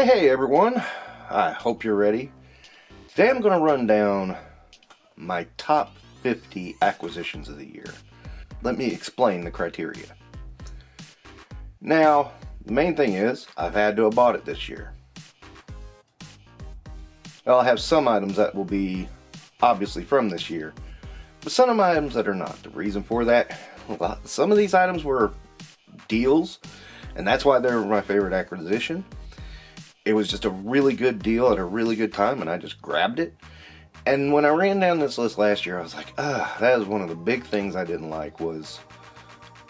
Hey everyone, I hope you're ready. Today I'm going to run down my top 50 acquisitions of the year. Let me explain the criteria. Now, the main thing is, I've had to have bought it this year. I'll have some items that will be obviously from this year, but some items that are not. The reason for that, well, some of these items were deals, and that's why they're my favorite acquisition. It was just a really good deal at a really good time, and I just grabbed it. And when I ran down this list last year, I was like, that is one of the big things I didn't like was,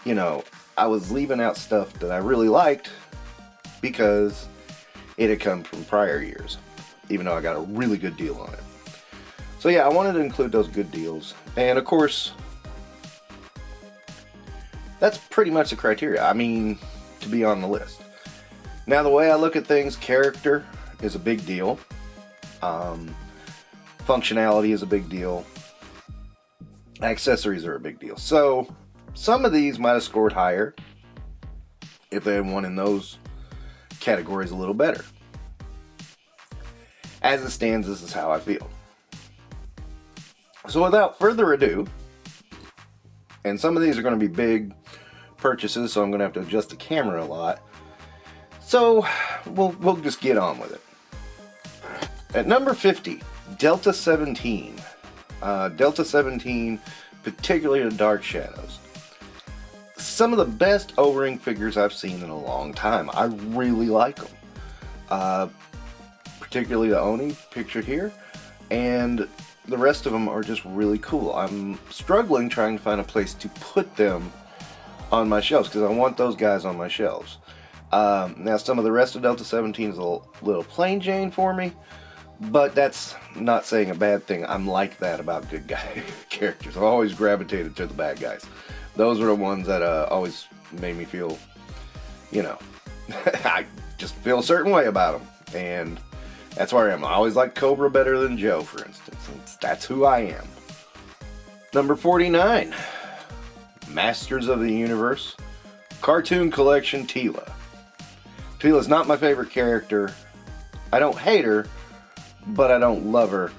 I was leaving out stuff that I really liked because it had come from prior years, even though I got a really good deal on it. So yeah, I wanted to include those good deals. And of course, that's pretty much the criteria. I mean, to be on the list. Now, the way I look at things, character is a big deal. Functionality is a big deal. Accessories are a big deal. So, some of these might have scored higher if they had won in those categories a little better. As it stands, this is how I feel. So, without further ado, and some of these are going to be big purchases, so I'm going to have to adjust the camera a lot. So, we'll just get on with it. At number 50, Delta 17. Delta 17, particularly the Dark Shadows. Some of the best O-ring figures I've seen in a long time. I really like them. Particularly the Oni, pictured here. And the rest of them are just really cool. I'm struggling trying to find a place to put them on my shelves, because I want those guys on my shelves. Now, some of the rest of Delta 17 is a little plain Jane for me, but that's not saying a bad thing. I'm like that about good guy characters. I've always gravitated to the bad guys. Those are the ones that always made me feel, I just feel a certain way about them, and that's where I am. I always like Cobra better than Joe, for instance. That's who I am. Number 49, Masters of the Universe, Cartoon Collection Teela. Teela's not my favorite character. I don't hate her, but I don't love her.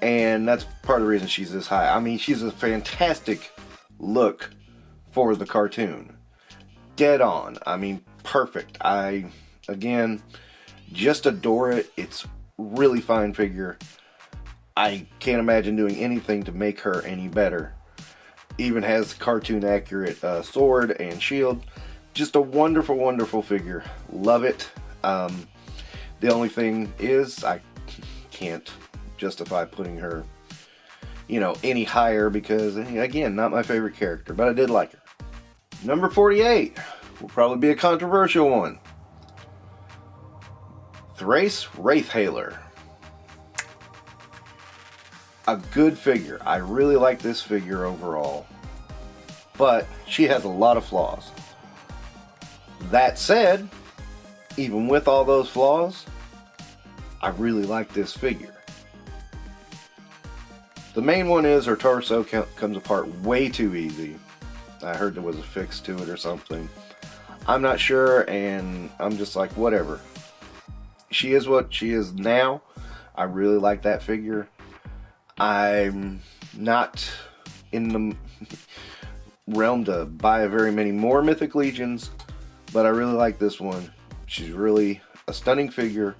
And that's part of the reason she's this high. I mean, she's a fantastic look for the cartoon. Dead on. I mean, perfect. I, again, just adore it. It's really fine figure. I can't imagine doing anything to make her any better. Even has cartoon accurate sword and shield. Just a wonderful, wonderful figure. Love it. The only thing is I can't justify putting her, any higher because, again, not my favorite character, but I did like her. Number 48 will probably be a controversial one. Thrace Wraithhaler. A good figure. I really like this figure overall, but she has a lot of flaws. That said, even with all those flaws, I really like this figure. The main one is her torso comes apart way too easy. I heard there was a fix to it or something. I'm not sure, and I'm just like, whatever. She is what she is now. I really like that figure. I'm not in the realm to buy very many more Mythic Legions, but I really like this one. She's really a stunning figure.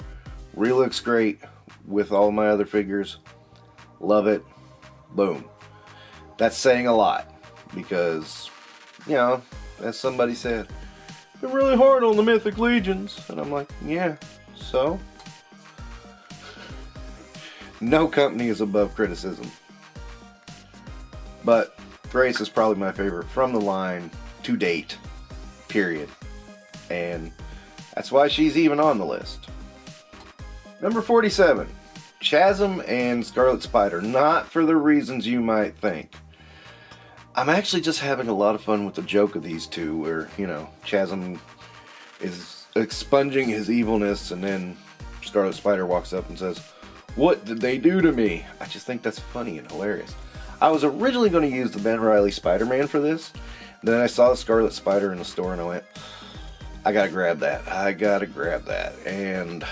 Really looks great with all my other figures. Love it. Boom. That's saying a lot because, as somebody said, you're really hard on the Mythic Legions. And I'm like, yeah, so? No company is above criticism. But Thrace is probably my favorite from the line to date. Period. And that's why she's even on the list. Number 47, Chasm and Scarlet Spider. Not for the reasons you might think. I'm actually just having a lot of fun with the joke of these two where, Chasm is expunging his evilness and then Scarlet Spider walks up and says, "What did they do to me?" I just think that's funny and hilarious. I was originally going to use the Ben Reilly Spider-Man for this. Then I saw the Scarlet Spider in the store and I went, I gotta grab that. I gotta grab that. And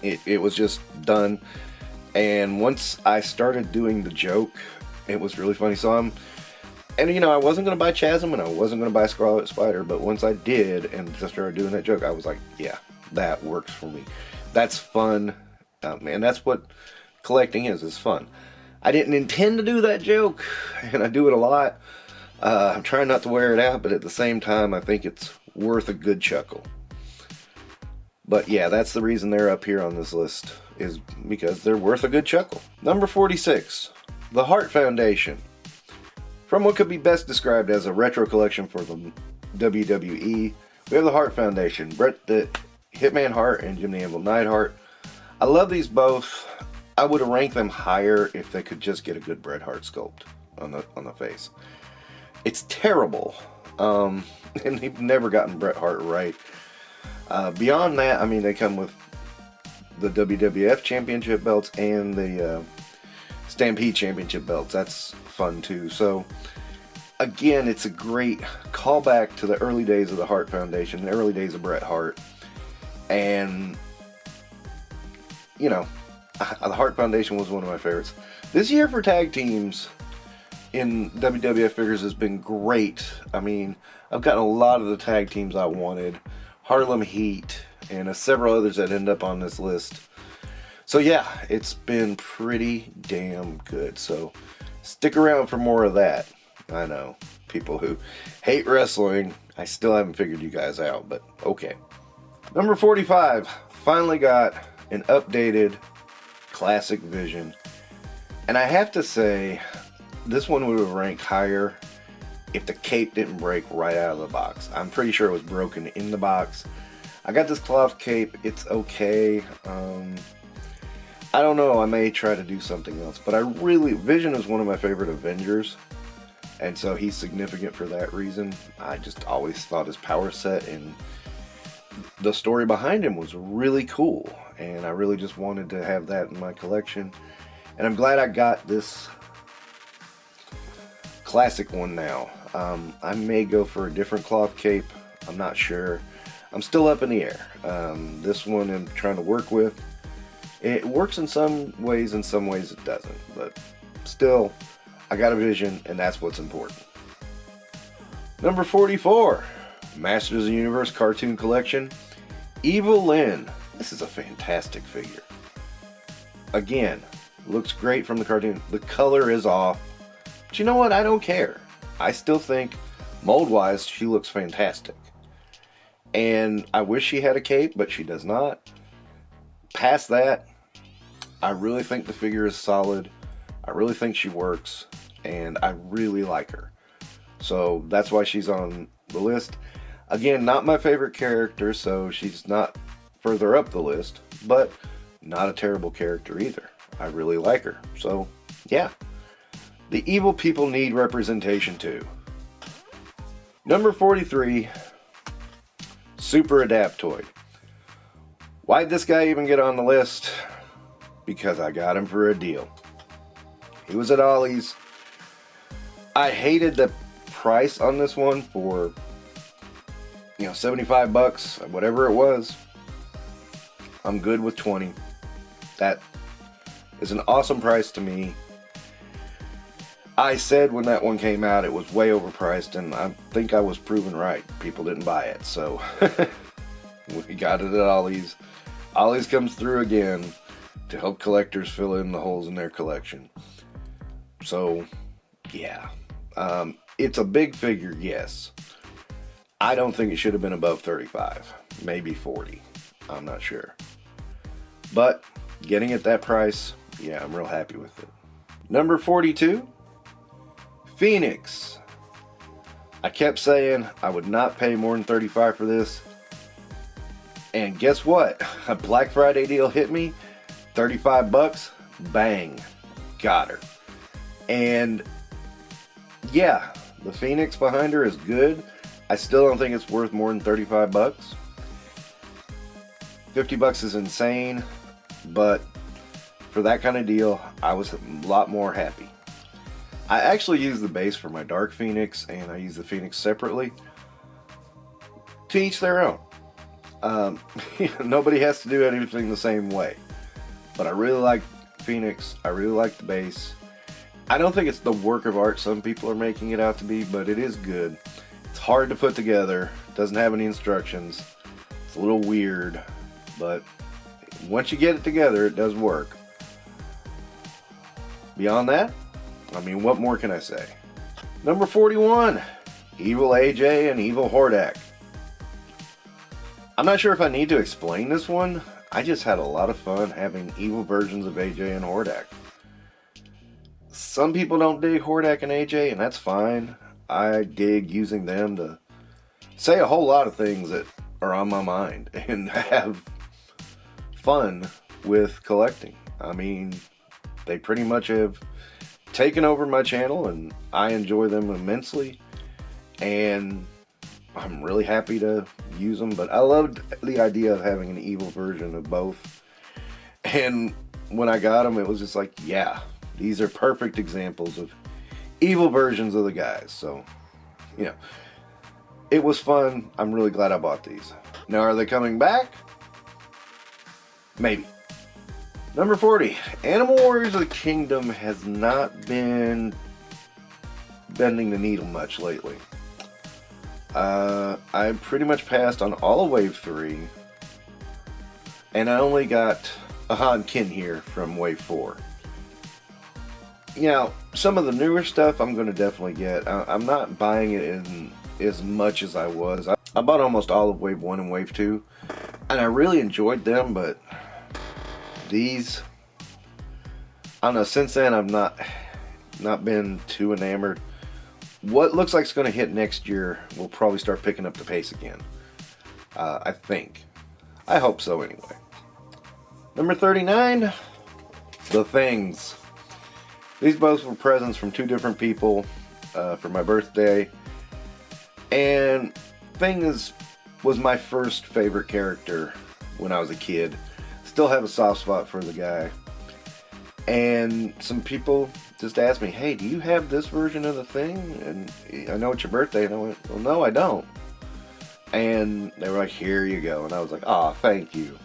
It was just done. And once I started doing the joke, it was really funny. So and you know, I wasn't going to buy Chasm and I wasn't going to buy Scarlet Spider, but once I did and just started doing that joke, I was like, yeah, that works for me. That's fun. Man, that's what collecting is fun. I didn't intend to do that joke, and I do it a lot. I'm trying not to wear it out, but at the same time, I think it's worth a good chuckle. But yeah, that's the reason they're up here on this list, is because they're worth a good chuckle. Number 46, the Hart Foundation. From what could be best described as a retro collection for the WWE, we have the Hart Foundation, Bret the Hitman Hart and Jim the Anvil Neidhart. I love these both. I would have ranked them higher if they could just get a good Bret Hart sculpt on the face. It's terrible, and they've never gotten Bret Hart right. Beyond that, I mean, they come with the WWF Championship belts and the Stampede Championship belts. That's fun too. So again, it's a great callback to the early days of the Hart Foundation, the early days of Bret Hart. And, you know, the Hart Foundation was one of my favorites. This year for tag teams in WWF figures has been great. I mean, I've gotten a lot of the tag teams I wanted. Harlem Heat and several others that end up on this list. So yeah, it's been pretty damn good. So stick around for more of that. I know, people who hate wrestling, I still haven't figured you guys out, but okay. Number 45, finally got an updated classic Vision. And I have to say, this one would have ranked higher if the cape didn't break right out of the box. I'm pretty sure it was broken in the box. I got this cloth cape, it's okay. I don't know, I may try to do something else, but Vision is one of my favorite Avengers, and so he's significant for that reason. I just always thought his power set and the story behind him was really cool, and I really just wanted to have that in my collection, and I'm glad I got this classic one now. I may go for a different cloth cape, I'm not sure. I'm still up in the air. This one I'm trying to work with. It works in some ways it doesn't, but still, I got a Vision, and that's what's important. Number 44, Masters of the Universe Cartoon Collection, Evil Lyn. This is a fantastic figure. Again, looks great from the cartoon. The color is off, but you know what? I don't care. I still think, mold-wise, she looks fantastic. And I wish she had a cape, but she does not. Past that, I really think the figure is solid. I really think she works, and I really like her. So that's why she's on the list. Again, not my favorite character, so she's not further up the list, but not a terrible character either. I really like her. So, yeah. The evil people need representation too. Number 43, Super Adaptoid. Why'd this guy even get on the list? Because I got him for a deal. He was at Ollie's. I hated the price on this one for, you know, $75, whatever it was. I'm good with 20. That is an awesome price to me. I said when that one came out it was way overpriced, and I think I was proven right. People didn't buy it, so we got it at Ollie's. Ollie's comes through again to help collectors fill in the holes in their collection. So, yeah. It's a big figure, yes. I don't think it should have been above 35. Maybe 40. I'm not sure. But, getting at that price, yeah, I'm real happy with it. Number 42, Phoenix. I kept saying I would not pay more than $35 for this. And guess what? A Black Friday deal hit me. $35. Bang. Got her. And yeah, the Phoenix behind her is good. I still don't think it's worth more than $35. $50 is insane, but for that kind of deal, I was a lot more happy. I actually use the base for my Dark Phoenix, and I use the Phoenix separately. To each their own. Nobody has to do anything the same way. But I really like Phoenix. I really like the base. I don't think it's the work of art some people are making it out to be, but it is good. It's hard to put together. It doesn't have any instructions. It's a little weird, but once you get it together, it does work. Beyond that, I mean, what more can I say? Number 41, Evil AJ and Evil Hordak. I'm not sure if I need to explain this one. I just had a lot of fun having evil versions of AJ and Hordak. Some people don't dig Hordak and AJ, and that's fine. I dig using them to say a whole lot of things that are on my mind and have fun with collecting. I mean, they pretty much have taken over my channel, and I enjoy them immensely, and I'm really happy to use them. But I loved the idea of having an evil version of both, and when I got them, it was just like, yeah, these are perfect examples of evil versions of the guys. So, you know, it was fun. I'm really glad I bought these. Now, are they coming back? Maybe. Number 40, Animal Warriors of the Kingdom has not been bending the needle much lately. I pretty much passed on all of Wave 3, and I only got a Han Kin here from Wave 4. You know, some of the newer stuff I'm going to definitely get. I'm not buying it in as much as I was. I bought almost all of Wave 1 and Wave 2, and I really enjoyed them, but these, I don't know, since then I've not been too enamored. What looks like it's going to hit next year will probably start picking up the pace again. I think. I hope so anyway. Number 39, The Things. These both were presents from two different people for my birthday. And Things was my first favorite character when I was a kid. Still have a soft spot for the guy. And some people just asked me, hey, do you have this version of the Thing? And I know it's your birthday. And I went, well, no, I don't. And they were like, here you go. And I was like, ah, thank you.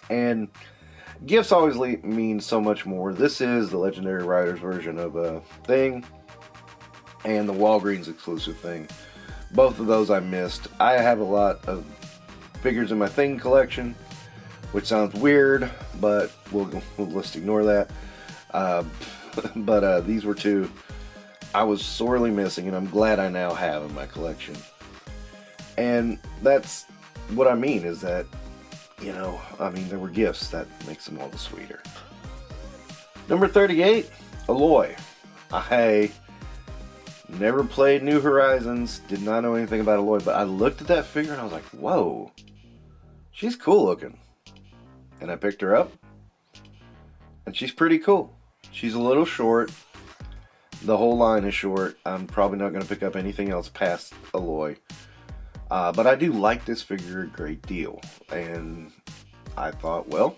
And gifts always mean so much more. This is the Legendary Riders version of a Thing and the Walgreens exclusive Thing. Both of those I missed. I have a lot of figures in my Thing collection, which sounds weird, but we'll just ignore that. But these were two I was sorely missing, and I'm glad I now have in my collection. And that's what I mean, is that, you know, I mean, there were gifts. That makes them all the sweeter. Number 38, Aloy. I never played New Horizons, did not know anything about Aloy, but I looked at that figure and I was like, whoa, she's cool looking. And I picked her up, and she's pretty cool. She's a little short. The whole line is short. I'm probably not going to pick up anything else past Aloy. But I do like this figure a great deal. And I thought, well,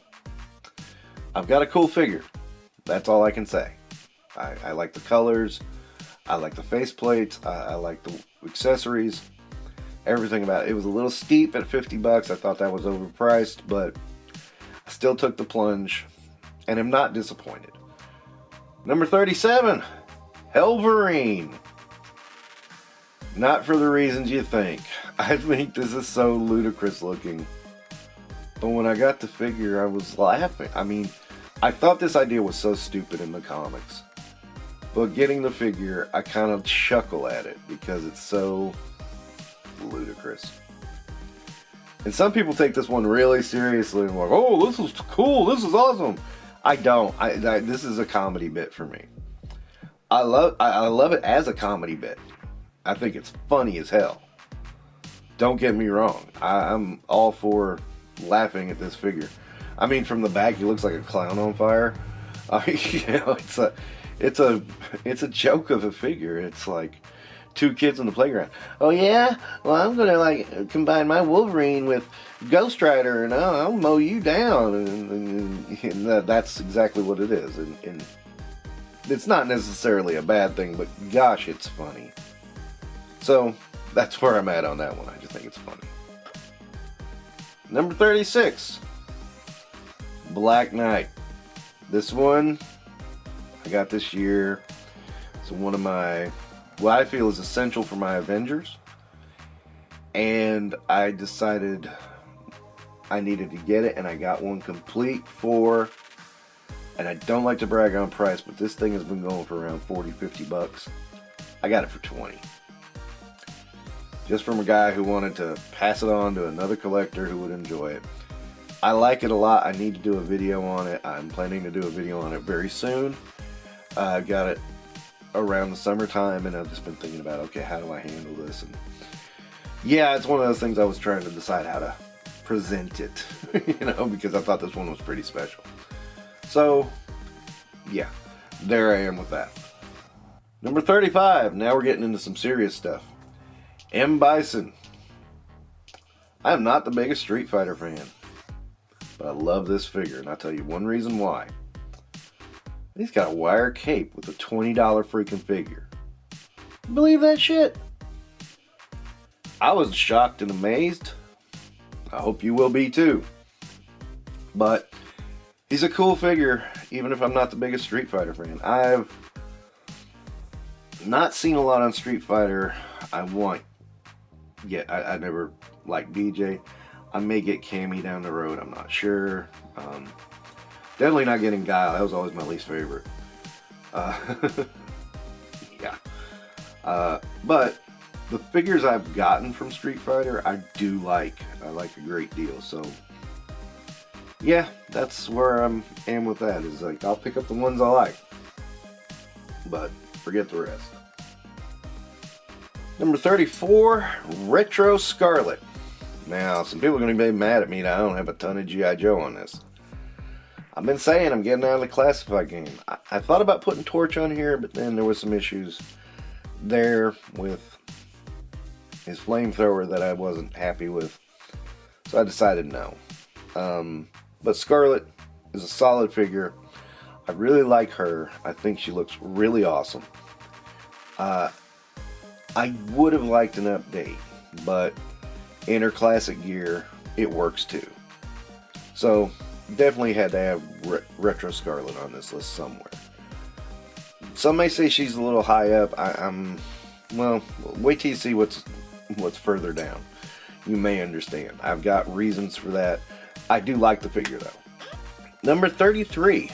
I've got a cool figure. That's all I can say. I like the colors. I like the faceplates. I like the accessories. Everything about it. It was a little steep at $50. I thought that was overpriced, but I still took the plunge and am not disappointed. Number 37, Helverine. Not for the reasons you think. I think this is so ludicrous looking. But when I got the figure, I was laughing. I mean, I thought this idea was so stupid in the comics. But getting the figure, I kind of chuckle at it because it's so ludicrous. And some people take this one really seriously and like, oh, this is cool, this is awesome. I don't. This is a comedy bit for me. I love it as a comedy bit. I think it's funny as hell. Don't get me wrong. I'm all for laughing at this figure. I mean, from the back, he looks like a clown on fire. You know, it's a joke of a figure. It's like two kids on the playground. Oh yeah, well, I'm gonna like combine my Wolverine with Ghost Rider, and I'll mow you down, and that's exactly what it is. And it's not necessarily a bad thing, but gosh, it's funny. So that's where I'm at on that one. I just think it's funny. Number 36, Black Knight. This one I got this year. It's one of my, what I feel is essential for my Avengers. And I decided I needed to get it, and I got one complete for, and I don't like to brag on price, but this thing has been going for around 40-50 bucks. I got it for 20. Just from a guy who wanted to pass it on to another collector who would enjoy it. I like it a lot. I need to do a video on it. I'm planning to do a video on it very soon. I got it around the summertime, and I've just been thinking about, okay, how do I handle this? And yeah, it's one of those things I was trying to decide how to present it, you know, because I thought this one was pretty special. So, yeah, there I am with that. Number 35, now we're getting into some serious stuff. M. Bison. I am not the biggest Street Fighter fan, but I love this figure, and I'll tell you one reason why. He's got a wire cape with a $20 freaking figure. Believe that shit? I was shocked and amazed. I hope you will be too. But he's a cool figure, even if I'm not the biggest Street Fighter fan. I've not seen a lot on Street Fighter. I never liked BJ. I may get Cammy down the road, I'm not sure. Definitely not getting Guile. That was always my least favorite. Yeah. But the figures I've gotten from Street Fighter, I do like. I like a great deal. So, yeah, that's where I am with that. Is like, I'll pick up the ones I like, but forget the rest. Number 34, Retro Scarlet. Now, some people are going to be mad at me that I don't have a ton of G.I. Joe on this. I've been saying I'm getting out of the classified game. I thought about putting Torch on here, but then there was some issues there with his flamethrower that I wasn't happy with. So I decided no. But Scarlet is a solid figure. I really like her. I think she looks really awesome. I would have liked an update, but in her classic gear, it works too. So definitely had to have Retro Scarlet on this list somewhere. Some may say she's a little high up. Well, wait till you see what's further down. You may understand. I've got reasons for that. I do like the figure though. Number 33,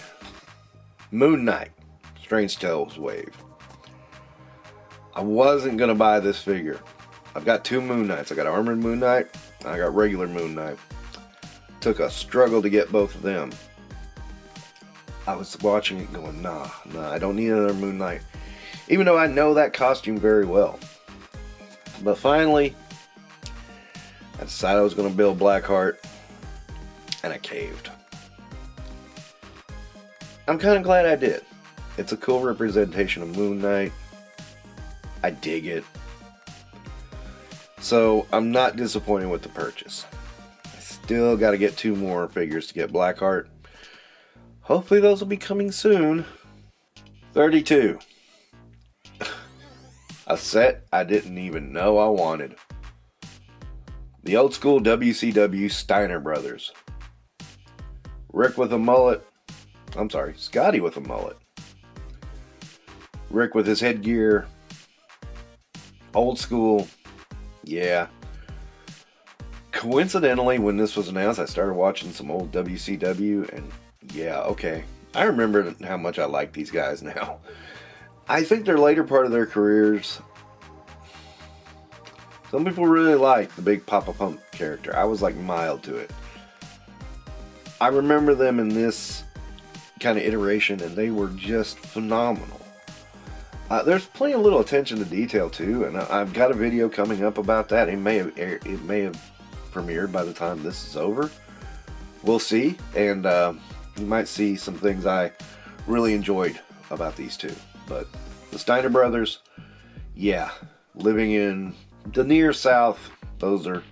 Moon Knight, Strange Tales Wave. I wasn't going to buy this figure. I've got two Moon Knights. I got Armored Moon Knight, and I got regular Moon Knight. Took a struggle to get both of them. I was watching it going, nah, I don't need another Moon Knight. Even though I know that costume very well. But finally, I decided I was going to build Blackheart, and I caved. I'm kind of glad I did. It's a cool representation of Moon Knight. I dig it. So I'm not disappointed with the purchase. I still got to get two more figures to get Blackheart. Hopefully those will be coming soon. 32. A set I didn't even know I wanted. The old school WCW Steiner Brothers. Rick with a mullet. I'm sorry, Scotty with a mullet. Rick with his headgear. Old school. Yeah. Coincidentally, when this was announced, I started watching some old WCW, and yeah, okay. I remember how much I like these guys now. I think their later part of their careers, some people really like the big Papa Pump character. I was like mild to it. I remember them in this kind of iteration, and they were just phenomenal. There's plenty of little attention to detail too, and I've got a video coming up about that. It may have premiered by the time this is over. We'll see, and you might see some things I really enjoyed about these two. But the Steiner Brothers, yeah, living in the near South, those are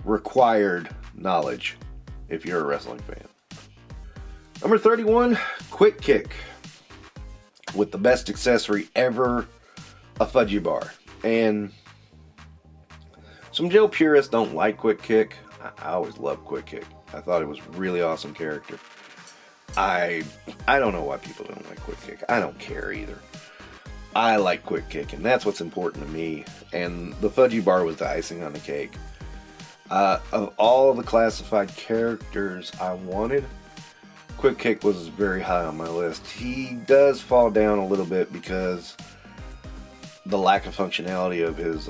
required knowledge if you're a wrestling fan. Number 31, Quick Kick. With the best accessory ever, a fudgy bar. And some Joe purists don't like Quick Kick. I always loved Quick Kick. I thought it was a really awesome character. I don't know why people don't like Quick Kick. I don't care either. I like Quick Kick, and that's what's important to me. And the Fudgy Bar was the icing on the cake. Of all the classified characters I wanted, Quick Kick was very high on my list. He does fall down a little bit because the lack of functionality of his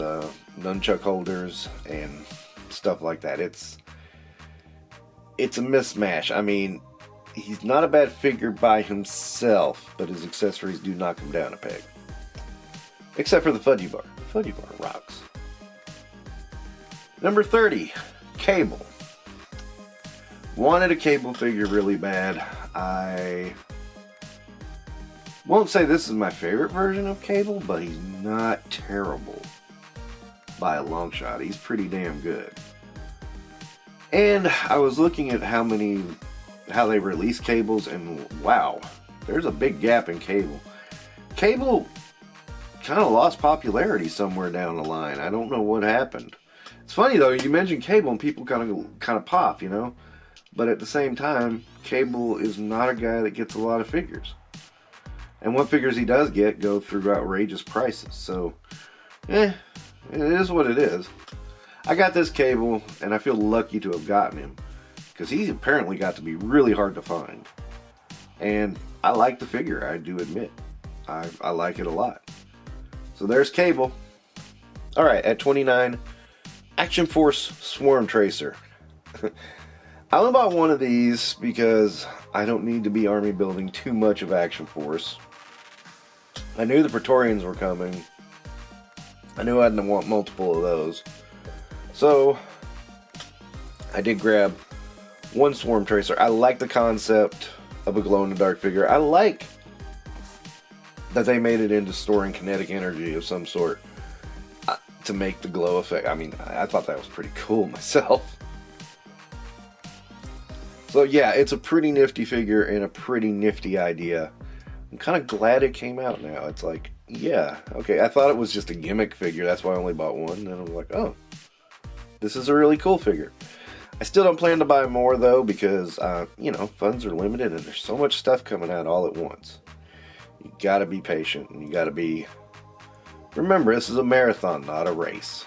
nunchuck holders and stuff like that. It's a mismatch. I mean, he's not a bad figure by himself, but his accessories do knock him down a peg. Except for the Fudgy Bar. The Fudgy Bar rocks. Number 30, Cable. Wanted a Cable figure really bad. I won't say this is my favorite version of Cable, but he's not terrible by a long shot. He's pretty damn good. And I was looking at how they release Cables, and wow, there's a big gap in Cable. Cable kind of lost popularity somewhere down the line. I don't know what happened. It's funny though, you mention Cable and people kind of pop, you know? But at the same time, Cable is not a guy that gets a lot of figures. And what figures he does get go through outrageous prices. So, it is what it is. I got this Cable, and I feel lucky to have gotten him, because he's apparently got to be really hard to find. And I like the figure, I do admit. I like it a lot. So there's Cable. Alright, at 29, Action Force Swarm Tracer. I only bought one of these because I don't need to be army building too much of Action Force. I knew the Praetorians were coming. I knew I didn't want multiple of those. So I did grab one Swarm Tracer. I like the concept of a glow-in-the-dark figure. I like that they made it into storing kinetic energy of some sort to make the glow effect. I mean, I thought that was pretty cool myself. So yeah, it's a pretty nifty figure and a pretty nifty idea. I'm kind of glad it came out now. It's like, yeah, okay, I thought it was just a gimmick figure. That's why I only bought one. And I'm like, oh, this is a really cool figure. I still don't plan to buy more though, because, you know, funds are limited and there's so much stuff coming out all at once. You gotta be patient, and you gotta be... Remember, this is a marathon, not a race.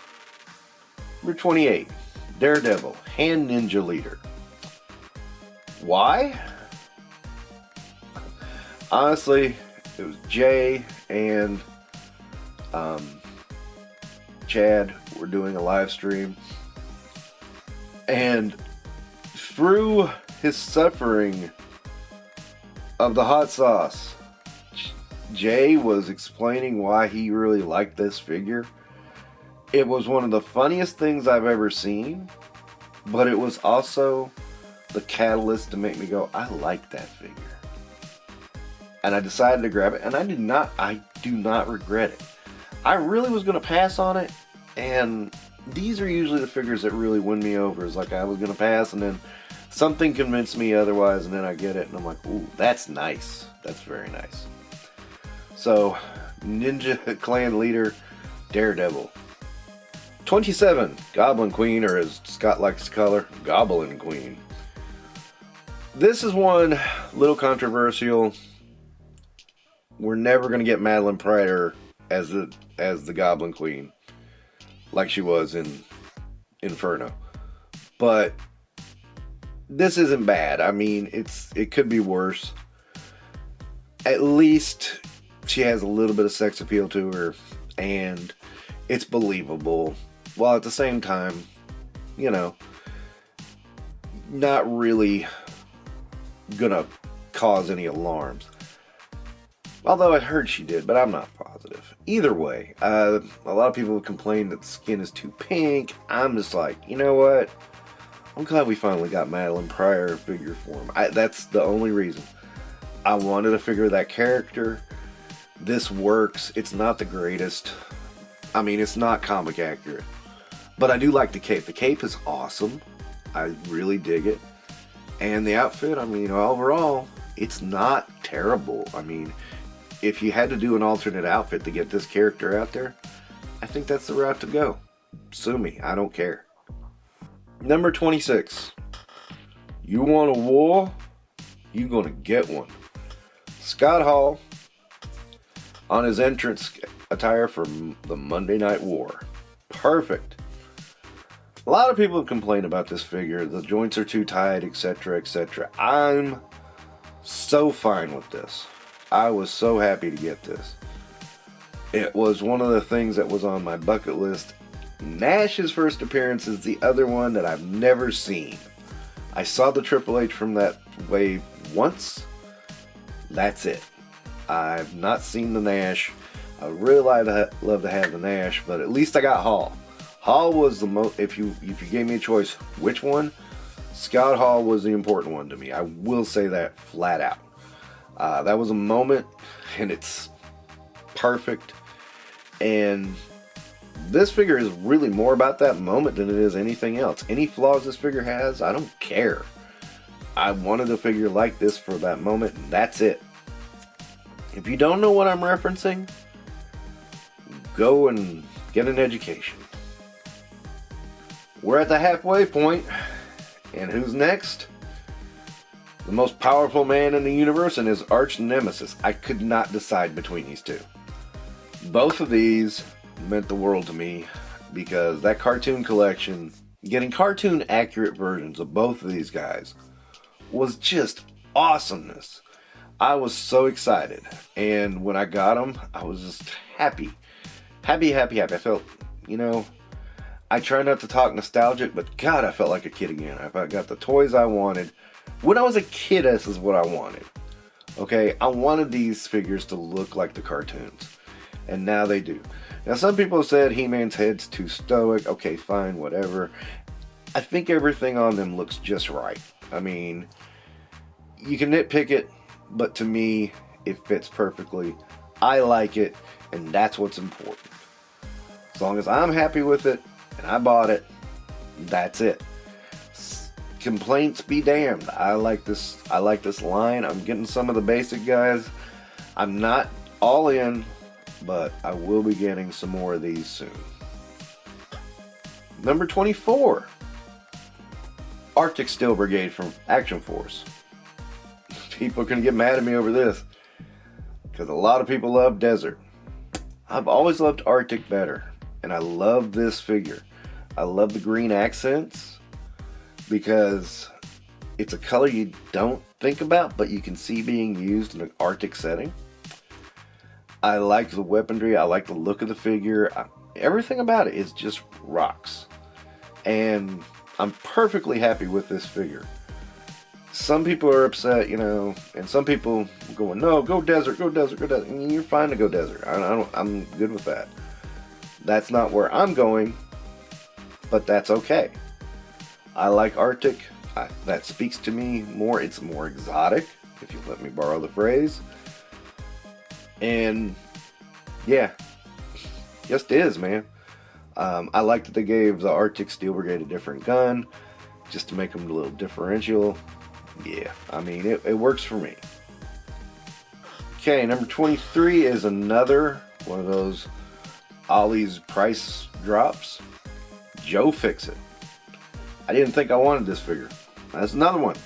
Number 28, Daredevil, Hand Ninja Leader. Why? Honestly, it was Jay and Chad were doing a live stream, and through his suffering of the hot sauce, Jay was explaining why he really liked this figure. It was one of the funniest things I've ever seen, but it was also the catalyst to make me go, I like that figure. And I decided to grab it, and I do not regret it. I really was going to pass on it, and these are usually the figures that really win me over. It's like I was going to pass, and then something convinced me otherwise, and then I get it, and I'm like, ooh, that's nice. That's very nice. So, Ninja Clan Leader, Daredevil. 27, Goblin Queen, or as Scott likes to call her, Goblin Queen. This is one little controversial. We're never going to get Madeline Pryor as the Goblin Queen like she was in Inferno. But this isn't bad. I mean, it could be worse. At least she has a little bit of sex appeal to her, and it's believable, while at the same time, you know, not really gonna cause any alarms. Although I heard she did, but I'm not positive. Either way, a lot of people have complained that the skin is too pink. I'm just like, you know what? I'm glad we finally got Madeline Pryor figure form. That's the only reason. I wanted to figure that character. This works. It's not the greatest. I mean, it's not comic accurate. But I do like the cape. The cape is awesome. I really dig it. And the outfit, I mean, overall, it's not terrible. I mean, if you had to do an alternate outfit to get this character out there, I think that's the route to go. Sue me. I don't care. Number 26. You want a war? You gonna get one. Scott Hall on his entrance attire for the Monday Night War. Perfect. A lot of people have complained about this figure. The joints are too tight, etc., etc. I'm so fine with this. I was so happy to get this. It was one of the things that was on my bucket list. Nash's first appearance is the other one that I've never seen. I saw the Triple H from that wave once. That's it. I've not seen the Nash. I would really love to have the Nash, but at least I got Hall. Hall was the most. If you gave me a choice, which one? Scott Hall was the important one to me. I will say that flat out. That was a moment, and it's perfect. And this figure is really more about that moment than it is anything else. Any flaws this figure has, I don't care. I wanted a figure like this for that moment, and that's it. If you don't know what I'm referencing, go and get an education. We're at the halfway point, and who's next? The most powerful man in the universe and his arch nemesis. I could not decide between these two. Both of these meant the world to me because that cartoon collection, getting cartoon accurate versions of both of these guys, was just awesomeness. I was so excited, and when I got them, I was just happy. Happy. I felt, I try not to talk nostalgic, but God, I felt like a kid again. I got the toys I wanted. When I was a kid, this is what I wanted. Okay, I wanted these figures to look like the cartoons, and now they do. Now, some people have said He-Man's head's too stoic. Okay, fine, whatever. I think everything on them looks just right. I mean, you can nitpick it, but to me, it fits perfectly. I like it, and that's what's important. As long as I'm happy with it, and I bought it, that's it. Complaints be damned. I like this line. I'm getting some of the basic guys. I'm not all in, but I will be getting some more of these soon. Number 24. Arctic Steel Brigade from Action Force. People are going to get mad at me over this because a lot of people love Desert. I've always loved Arctic better, and I love this figure. I love the green accents because it's a color you don't think about, but you can see being used in an Arctic setting. I like the weaponry. I like the look of the figure. Everything about it is just rocks. And I'm perfectly happy with this figure. Some people are upset, and some people are going, no, go Desert. And you're fine to go Desert. I'm good with that. That's not where I'm going, but that's okay. I like Arctic. That speaks to me more. It's more exotic, if you let me borrow the phrase. And yeah, just is, man. I like that they gave the Arctic Steel Brigade a different gun, just to make them a little differential. Yeah, I mean, it works for me. Okay, number 23 is another one of those Ollie's price drops. Joe Fixit. I didn't think I wanted this figure. That's another one.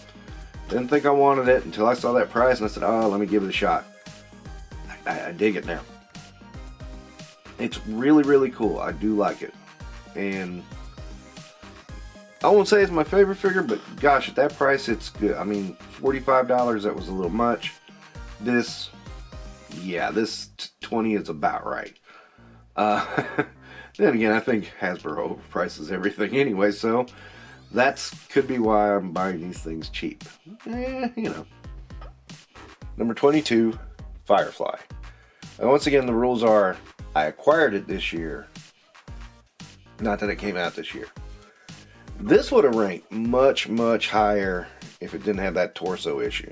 Didn't think I wanted it until I saw that price and I said, oh, let me give it a shot. I dig it now. It's really, really cool. I do like it. And I won't say it's my favorite figure, but gosh, at that price, it's good. I mean, $45, that was a little much. This 20 is about right. Then again, I think Hasbro overprices everything anyway, so that could be why I'm buying these things cheap. Number 22, Firefly. And once again, the rules are, I acquired it this year, not that it came out this year. This would have ranked much, much higher if it didn't have that torso issue.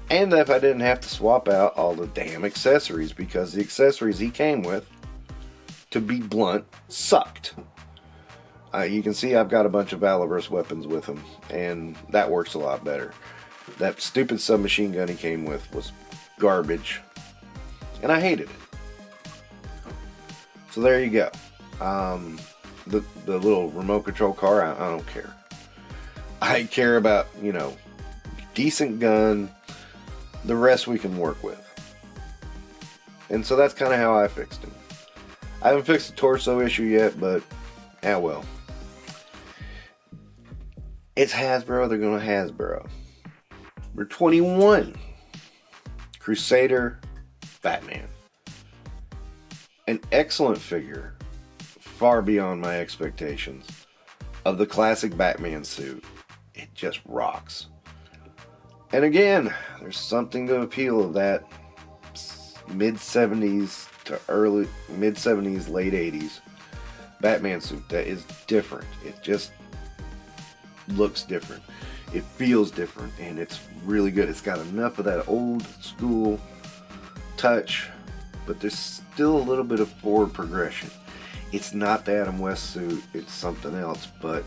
And if I didn't have to swap out all the damn accessories, because the accessories he came with, to be blunt, sucked. You can see I've got a bunch of Valaverse weapons with him, and that works a lot better. That stupid submachine gun he came with was garbage, and I hated it. So there you go. the little remote control car, I don't care. I care about, you know, decent gun. The rest we can work with. And so that's kind of how I fixed him. I haven't fixed the torso issue yet, but well. It's Hasbro, they're going to Hasbro. Number 21. Crusader Batman. An excellent figure, far beyond my expectations, of the classic Batman suit. It just rocks. And again, there's something to appeal of that mid-70s to mid-70s, late 80s Batman suit that is different. It just looks different. It feels different, and it's really good. It's got enough of that old school touch, but there's still a little bit of forward progression. It's not the Adam West suit, it's something else, but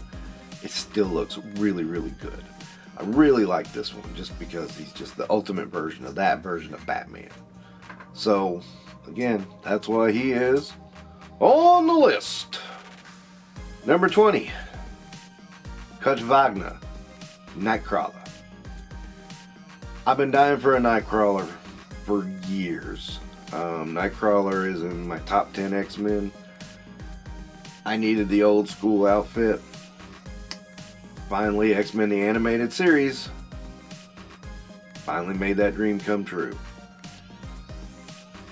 it still looks really, really good. I really like this one just because he's just the ultimate version of that version of Batman. So, again, that's why he is on the list. Number 20. Kutch Wagner, Nightcrawler. I've been dying for a Nightcrawler for years. Nightcrawler is in my top 10 X-Men. I needed the old school outfit. Finally, X-Men the Animated Series finally made that dream come true.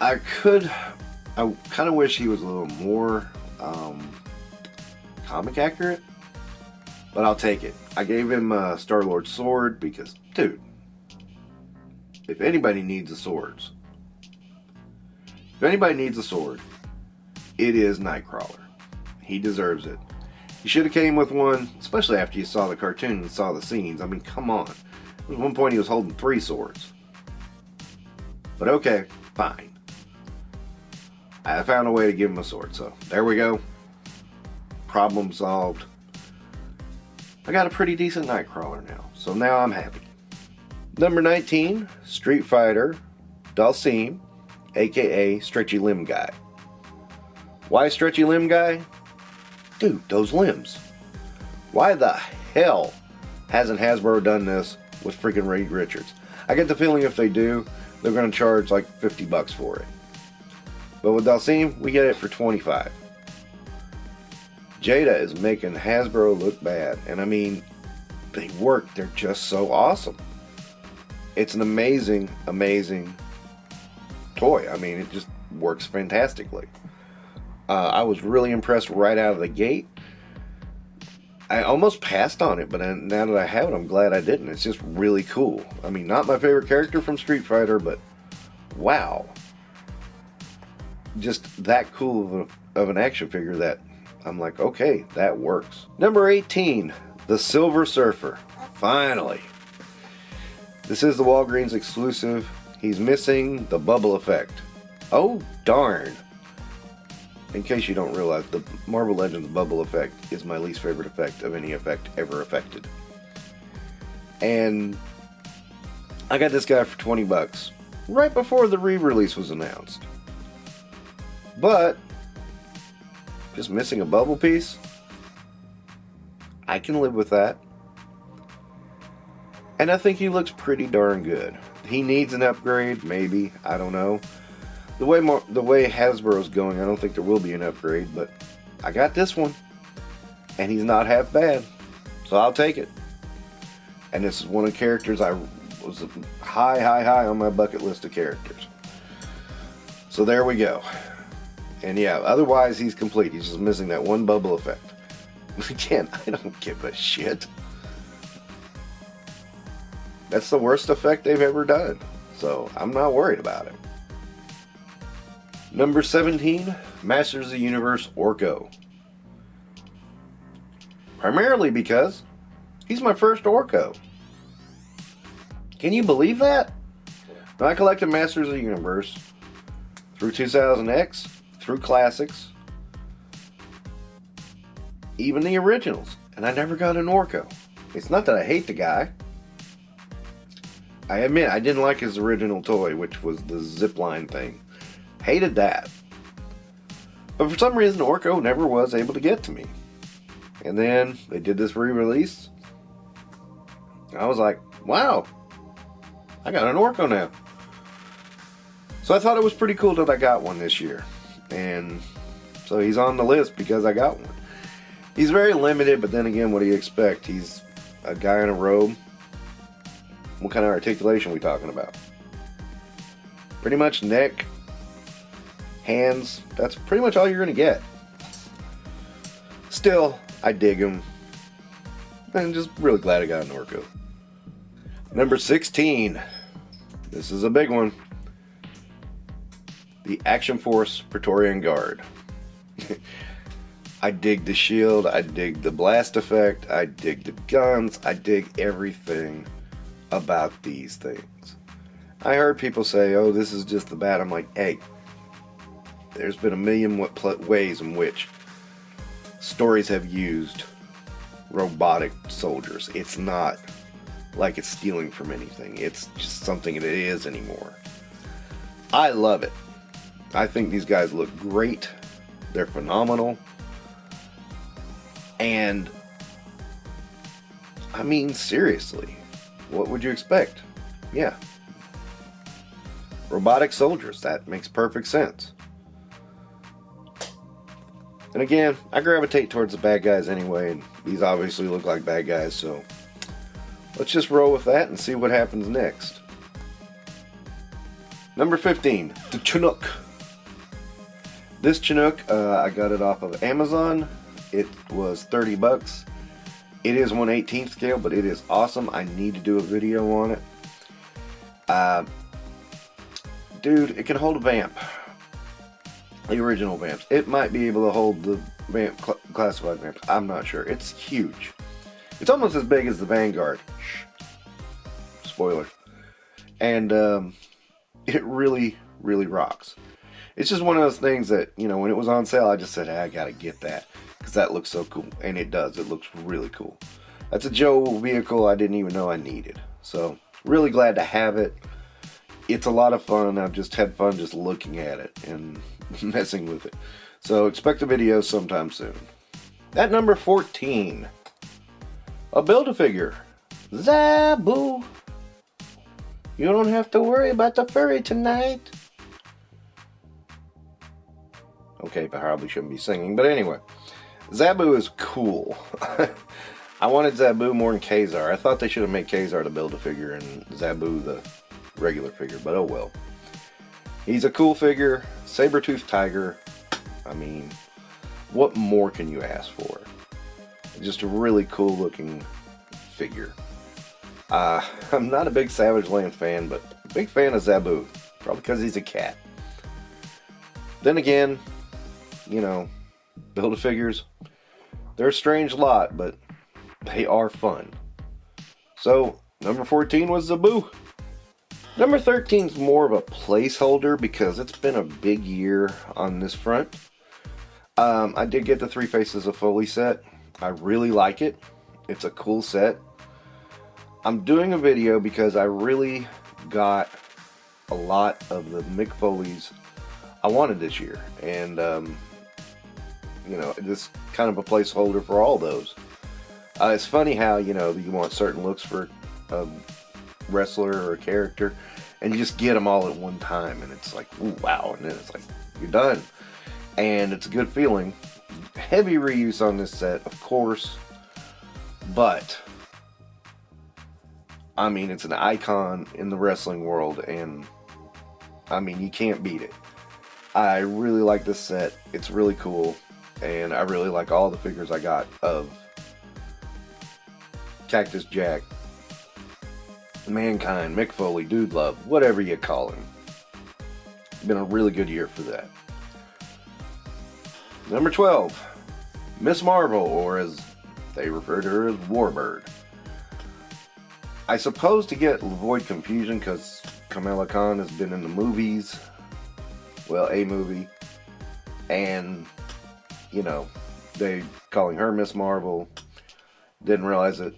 I kind of wish he was a little more comic accurate, but I'll take it. I gave him Star-Lord's sword because, dude, if anybody needs a sword, it is Nightcrawler. He deserves it. You should have came with one, especially after you saw the cartoon and saw the scenes. I mean, come on. At one point he was holding 3 swords. But okay, fine. I found a way to give him a sword, so there we go. Problem solved. I got a pretty decent Nightcrawler now, so now I'm happy. Number 19, Street Fighter, Dhalsim, aka Stretchy Limb Guy. Why Stretchy Limb Guy? Dude, those limbs. Why the hell hasn't Hasbro done this with freaking Reed Richards? I get the feeling if they do, they're going to charge like $50 for it. But with Dhalsim, we get it for $25. Jada is making Hasbro look bad. And I mean, they work. They're just so awesome. It's an amazing, amazing toy. I mean, it just works fantastically. I was really impressed right out of the gate. I almost passed on it, but now that I have it, I'm glad I didn't. It's just really cool. I mean, not my favorite character from Street Fighter, but wow. Just that cool of an action figure that I'm like, okay, that works. Number 18, the Silver Surfer. Finally. This is the Walgreens exclusive. He's missing the bubble effect. Oh, darn. In case you don't realize, the Marvel Legends bubble effect is my least favorite effect of any effect ever affected. And I got this guy for $20 right before the re-release was announced. But just missing a bubble piece, I can live with that. And I think he looks pretty darn good. He needs an upgrade, maybe, I don't know. The way Hasbro's going, I don't think there will be an upgrade, but I got this one, and he's not half bad, so I'll take it. And this is one of the characters I was high on my bucket list of characters. So there we go. And yeah, otherwise he's complete. He's just missing that one bubble effect. Again, I don't give a shit. That's the worst effect they've ever done, so I'm not worried about it. Number 17, Masters of the Universe Orko. Primarily because he's my first Orko. Can you believe that? Now, I collected Masters of the Universe through 2000X, through Classics, even the originals, and I never got an Orko. It's not that I hate the guy. I admit I didn't like his original toy, which was the zipline thing. Hated that. But for some reason, Orko never was able to get to me. And then they did this re-release. I was like, wow, I got an Orko now. So I thought it was pretty cool that I got one this year. And so he's on the list because I got one. He's very limited, but then again, what do you expect? He's a guy in a robe. What kind of articulation are we talking about? Pretty much neck, hands, that's pretty much all you're going to get. Still, I dig him. I'm just really glad I got an Orko. Number 16. This is a big one. The Action Force Praetorian Guard. I dig the shield, I dig the blast effect, I dig the guns, I dig everything about these things. I heard people say, oh, this is just the bat. I'm like, hey, there's been a million ways in which stories have used robotic soldiers. It's not like it's stealing from anything. It's just something that it is anymore. I love it. I think these guys look great. They're phenomenal. And I mean, seriously, what would you expect? Yeah. Robotic soldiers, that makes perfect sense. And again, I gravitate towards the bad guys anyway, and these obviously look like bad guys, so let's just roll with that and see what happens next. Number 15, the Chinook. This Chinook, I got it off of Amazon. It was 30 bucks. It is 1/18 scale, but it is awesome. I need to do a video on it. Dude, it can hold a vamp. The original vamps. It might be able to hold the vamp classified vamps. I'm not sure. It's huge. It's almost as big as the Vanguard. Shh. Spoiler. And it really, really rocks. It's just one of those things that, you know, when it was on sale, I just said, hey, I gotta get that. Because that looks so cool. And it does. It looks really cool. That's a Joe vehicle I didn't even know I needed. So, really glad to have it. It's a lot of fun. I've just had fun just looking at it and messing with it. So, expect a video sometime soon. At number 14, a Build-A-Figure. Zabu. You don't have to worry about the furry tonight. Okay, probably shouldn't be singing, but anyway. Zabu is cool. I wanted Zabu more than Kazar. I thought they should have made Kazar the Build-A-Figure and Zabu the regular figure, but oh well. He's a cool figure, saber-toothed tiger. I mean, what more can you ask for? Just a really cool looking figure. I'm not a big Savage Land fan, but a big fan of Zabu. Probably because he's a cat. Then again, you know, Build-A-Figures, they're a strange lot, but they are fun. So, number 14 was Zabu. Number 13 is more of a placeholder because it's been a big year on this front. I did get the 3 Faces of Foley set. I really like it. It's a cool set. I'm doing a video because I really got a lot of the Mick Foleys I wanted this year. And, you know, this kind of a placeholder for all those. It's funny how, you know, you want certain looks for a wrestler or a character, and you just get them all at one time, and it's like, ooh, wow, and then it's like, you're done. And it's a good feeling. Heavy reuse on this set, of course, but I mean, it's an icon in the wrestling world, and I mean, you can't beat it. I really like this set. It's really cool, and I really like all the figures I got of Cactus Jack, Mankind, Mick Foley, Dude Love, whatever you call him. It's been a really good year for that. Number 12, Miss Marvel, or as they refer to her as Warbird. I suppose to get avoid confusion because Kamala Khan has been in the movies, well, a movie, and you know, they calling her Miss Marvel. Didn't realize that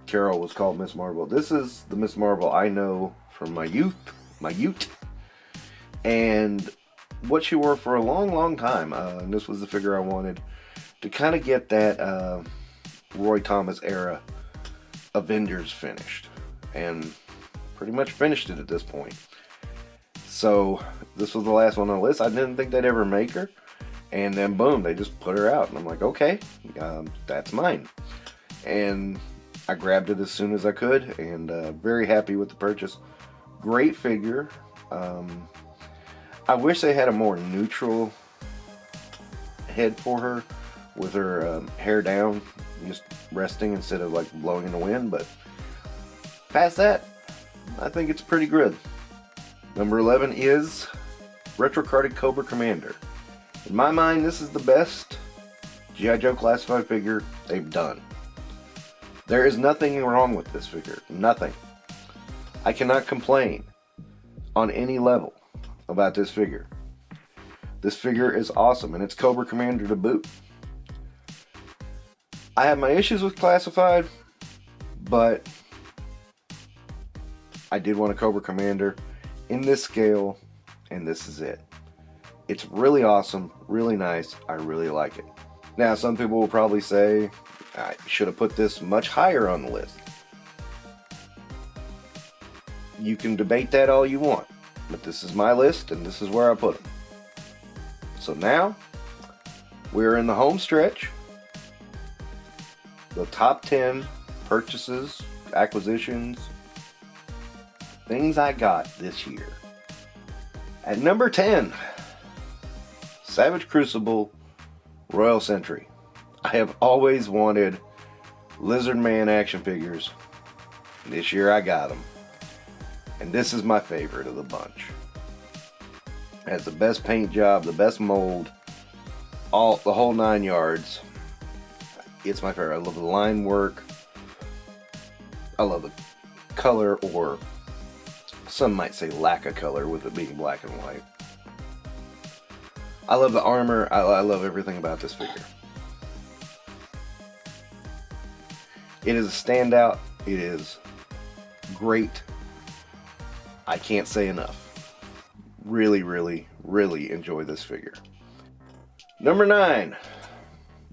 Carol was called Miss Marvel. This is the Miss Marvel I know from my youth, and what she wore for a long time. And this was the figure I wanted to kind of get that Roy Thomas era Avengers finished. And pretty much finished it at this point. So this was the last one on the list. I didn't think they'd ever make her. And then boom, they just put her out. And I'm like, okay, that's mine. And I grabbed it as soon as I could. And very happy with the purchase. Great figure. I wish they had a more neutral head for her, with her hair down, just resting instead of like blowing in the wind. But past that, I think it's pretty good. Number 11 is Retro-Carded Cobra Commander. In my mind, this is the best G.I. Joe classified figure they've done. There is nothing wrong with this figure. Nothing. I cannot complain on any level about this figure. This figure is awesome, and it's Cobra Commander to boot. I have my issues with classified, but I did want a Cobra Commander in this scale, and this is it. It's really awesome, really nice. I really like it. Now, some people will probably say I should have put this much higher on the list. You can debate that all you want, but this is my list, and this is where I put them. So now, we're in the home stretch. The top 10 purchases, acquisitions, things I got this year. At number 10, Savage Crucible Royal Sentry. I have always wanted Lizard Man action figures. This year I got them. And this is my favorite of the bunch. It has the best paint job, the best mold, the whole 9 yards. It's my favorite. I love the line work. I love the color, or some might say lack of color, with it being black and white. I love the armor. I love everything about this figure. It is a standout. It is great. I can't say enough. Really, really, really enjoy this figure. Number 9,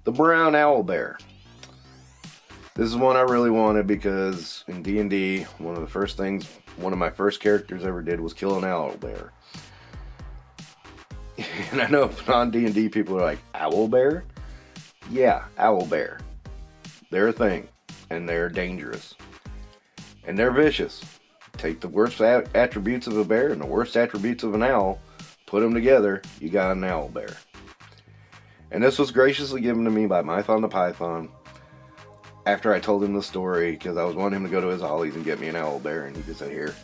the Brown Owlbear. This is one I really wanted because in D&D, one of my first characters ever did was kill an owlbear. And I know non-D&D people are like, owlbear? Yeah, owlbear. They're a thing, and they're dangerous. And they're vicious. Take the worst attributes of a bear and the worst attributes of an owl, put them together, you got an owlbear. And this was graciously given to me by Mython the Python after I told him the story, because I was wanting him to go to his Ollie's and get me an owlbear, and he just said, here,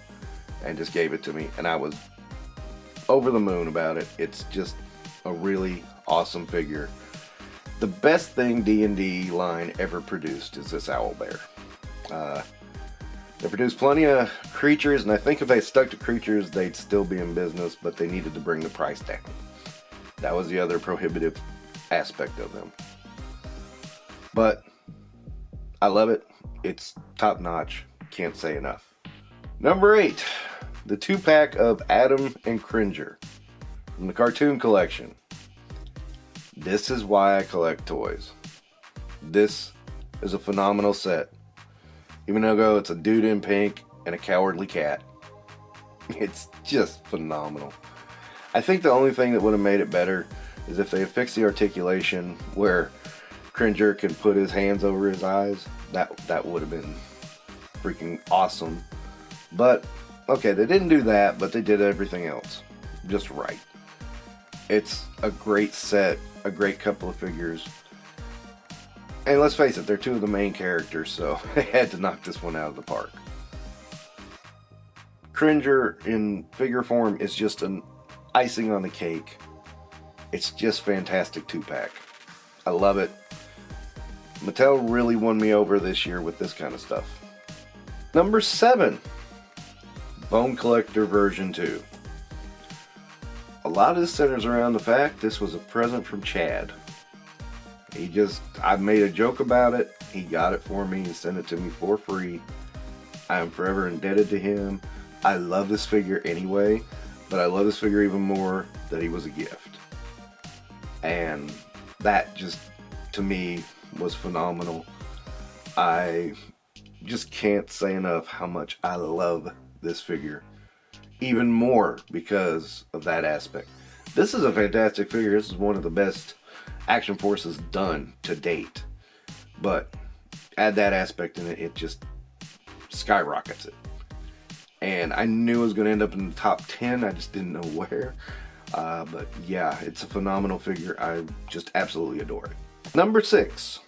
and just gave it to me, and I was over the moon about it. It's just a really awesome figure. The best thing D&D line ever produced is this owlbear. They produced plenty of creatures, and I think if they stuck to creatures, they'd still be in business, but they needed to bring the price down. That was the other prohibitive aspect of them. But I love it. It's top notch. Can't say enough. Number 8, the 2-pack of Adam and Cringer from the cartoon collection. This is why I collect toys. This is a phenomenal set. Even though it's a dude in pink and a cowardly cat. It's just phenomenal. I think the only thing that would have made it better is if they had fixed the articulation where Cringer can put his hands over his eyes. That would have been freaking awesome. But, okay, they didn't do that, but they did everything else just right. It's a great set, a great couple of figures. And let's face it, they're 2 of the main characters, so they had to knock this one out of the park. Cringer in figure form is just an icing on the cake. It's just fantastic 2-pack. I love it. Mattel really won me over this year with this kind of stuff. Number 7, Bone Collector version 2. A lot of this centers around the fact this was a present from Chad. I made a joke about it. He got it for me and sent it to me for free. I am forever indebted to him. I love this figure anyway. But I love this figure even more that he was a gift. And that just, to me, was phenomenal. I just can't say enough how much I love this figure. Even more because of that aspect. This is a fantastic figure. This is one of the best Action Forces done to date. But add that aspect in it, it just skyrockets it. And I knew it was going to end up in the top 10. I just didn't know where. But yeah, it's a phenomenal figure. I just absolutely adore it. Number 6.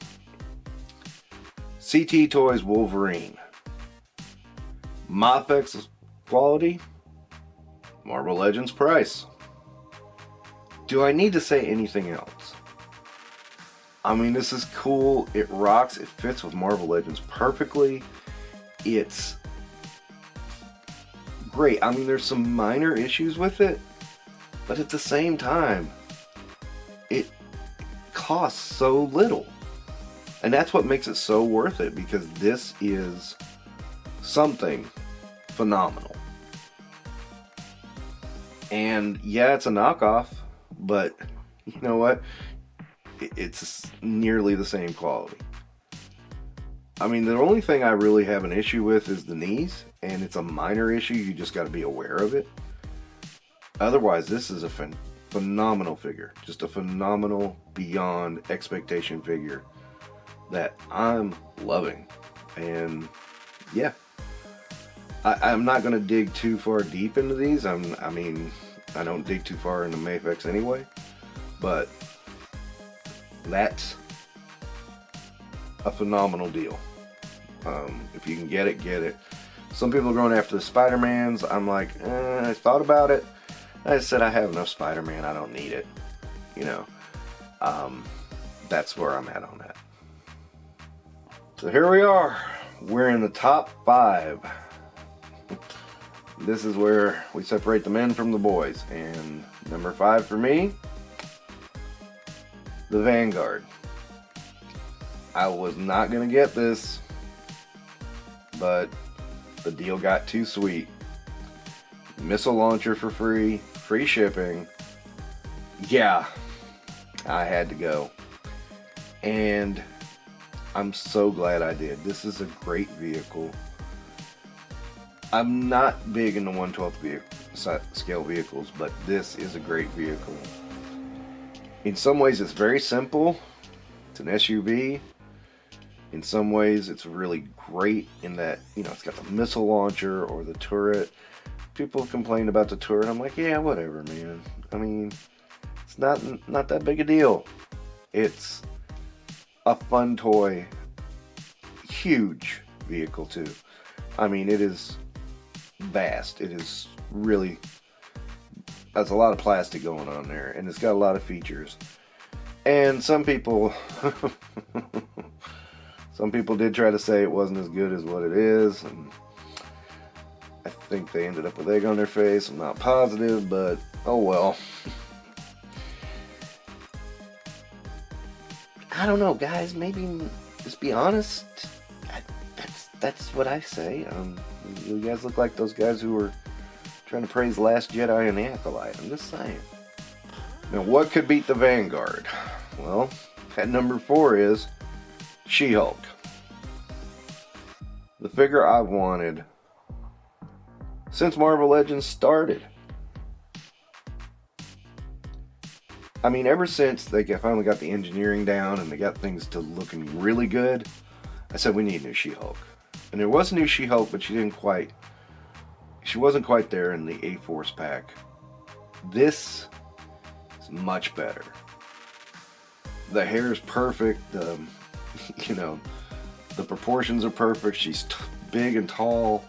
CT Toys Wolverine. ModFX quality. Marvel Legends price. Do I need to say anything else? I mean, this is cool. It rocks. It fits with Marvel Legends perfectly. It's great. I mean, there's some minor issues with it, but at the same time, it costs so little. And that's what makes it so worth it, because this is something phenomenal. And yeah, it's a knockoff, but you know what? It's nearly the same quality. I mean, the only thing I really have an issue with is the knees, and it's a minor issue. You just got to be aware of it. Otherwise, this is a phenomenal figure. Just a phenomenal, beyond expectation figure that I'm loving. And yeah, I'm not going to dig too far deep into these. I mean, I don't dig too far into Mafex anyway, but that's a phenomenal deal. If you can get it, get it. Some people are going after the Spider-Mans. I'm like, I thought about it. I said I have enough Spider-Man. I don't need it. You know, that's where I'm at on that. So here we are. We're in the top 5. This is where we separate the men from the boys. And number 5 for me, the Vanguard. I was not going to get this, but the deal got too sweet. Missile launcher for free, free shipping. Yeah, I had to go. And I'm so glad I did. This is a great vehicle. I'm not big in the 1/12 scale vehicles, but this is a great vehicle. In some ways, it's very simple. It's an SUV. In some ways, it's really great in that, you know, it's got the missile launcher or the turret. People complain about the turret. I'm like, yeah, whatever, man. I mean, it's not that big a deal. It's a fun toy. Huge vehicle, too. I mean, it is vast. It is really, there's a lot of plastic going on there, and it's got a lot of features. And some people did try to say it wasn't as good as what it is, and I think they ended up with egg on their face. I'm not positive, but oh well. I don't know, guys. Maybe just be honest. That's what I say. You guys look like those guys who were trying to praise Last Jedi and the Acolyte. I'm just saying. Now, what could beat the Vanguard? Well, at number 4 is She-Hulk. The figure I've wanted since Marvel Legends started. I mean, ever since they finally got the engineering down and they got things to looking really good, I said we need a new She-Hulk. And there was a new She-Hulk, but she wasn't quite there in the A-Force pack. This is much better. The hair is perfect. You know, the proportions are perfect. She's big and tall,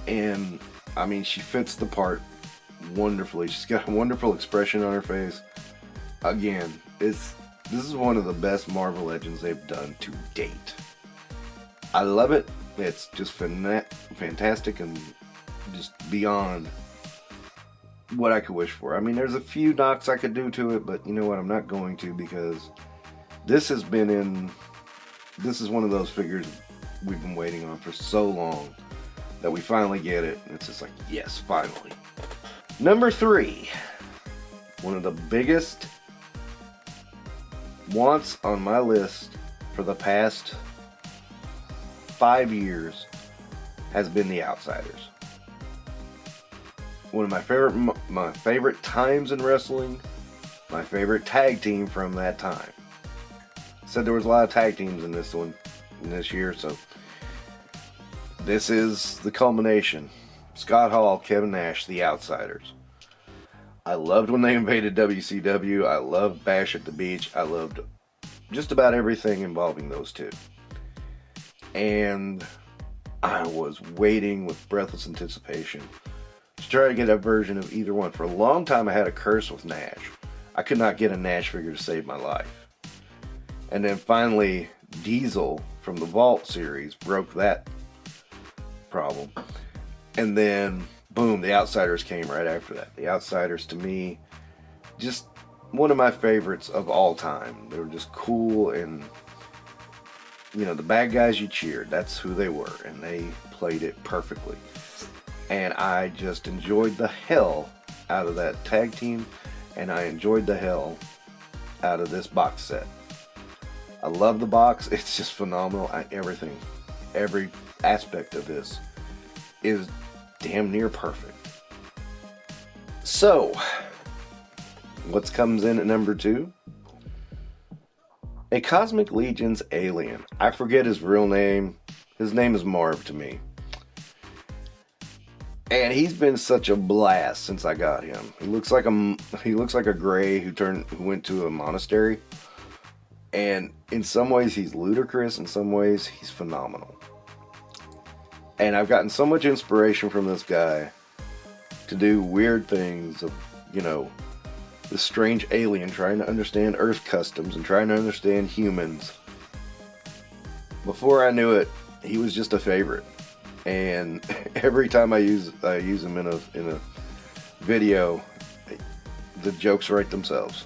and I mean, she fits the part wonderfully. She's got a wonderful expression on her face. Again, this is one of the best Marvel Legends they've done to date. I love it. It's just fantastic and just beyond what I could wish for. I mean, there's a few knocks I could do to it, but you know what? I'm not going to, because this is one of those figures we've been waiting on for so long that we finally get it. And it's just like, yes, finally. Number 3, one of the biggest wants on my list for the past 5 years has been the Outsiders. One of my favorite times in wrestling, my favorite tag team from that time. Said there was a lot of tag teams in this year, so this is the culmination. Scott Hall, Kevin Nash, the Outsiders. I loved when they invaded WCW. I loved Bash at the Beach. I loved just about everything involving those two. And I was waiting with breathless anticipation to try to get a version of either one. For a long time I had a curse with Nash. I could not get a Nash figure to save my life. And then finally Diesel from the Vault series broke that problem. And then boom, the Outsiders came right after that. The Outsiders, to me, just one of my favorites of all time. They were just cool, and you know, the bad guys you cheered, that's who they were, and they played it perfectly. And I just enjoyed the hell out of that tag team, and I enjoyed the hell out of this box set. I love the box. It's just phenomenal. Every aspect of this is damn near perfect. So, what comes in at number 2? A Cosmic Legion's alien. I forget his real name. His name is Marv to me. And he's been such a blast since I got him. He looks like a gray who went to a monastery. And in some ways he's ludicrous, in some ways he's phenomenal. And I've gotten so much inspiration from this guy to do weird things of, you know, this strange alien trying to understand Earth customs and trying to understand humans. Before I knew it, he was just a favorite. And every time I use him in a video, the jokes write themselves.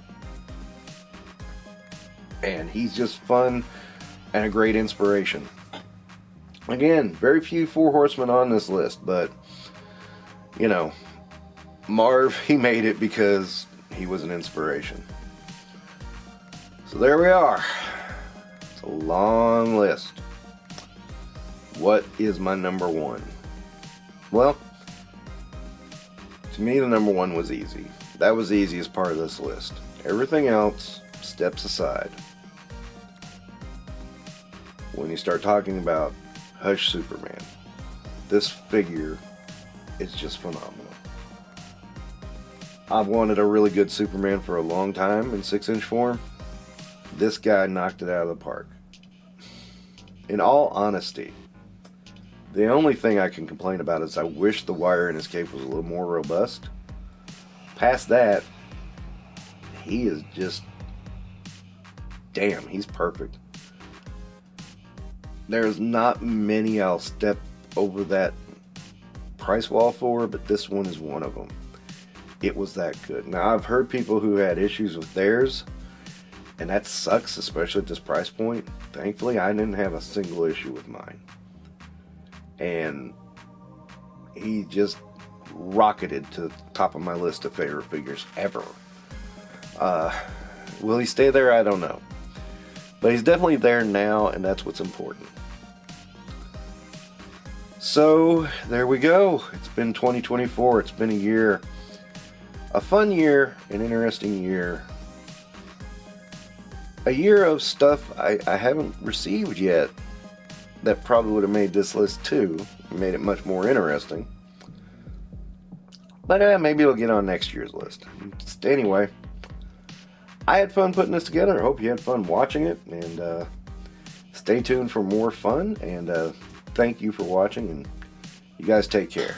And he's just fun and a great inspiration. Again, very few Four Horsemen on this list, but, you know, Marv, he made it because he was an inspiration. So there we are. It's a long list. What is my number 1? Well, to me the number 1 was easy. That was the easiest part of this list. Everything else steps aside. When you start talking about Hush Superman, this figure is just phenomenal. I've wanted a really good Superman for a long time in 6-inch form. This guy knocked it out of the park. In all honesty, the only thing I can complain about is I wish the wire in his cape was a little more robust. Past that, he is just, damn, he's perfect. There's not many I'll step over that price wall for, but this one is one of them. It was that good. Now, I've heard people who had issues with theirs, and that sucks, especially at this price point. Thankfully, I didn't have a single issue with mine. And he just rocketed to the top of my list of favorite figures ever. Will he stay there? I don't know. But he's definitely there now, and that's what's important. So, there we go. It's been 2024. It's been a year. A fun year, an interesting year. A year of stuff I haven't received yet that probably would have made this list too. Made it much more interesting. But maybe it'll get on next year's list. Anyway, I had fun putting this together. I hope you had fun watching it. And stay tuned for more fun. And thank you for watching. And you guys take care.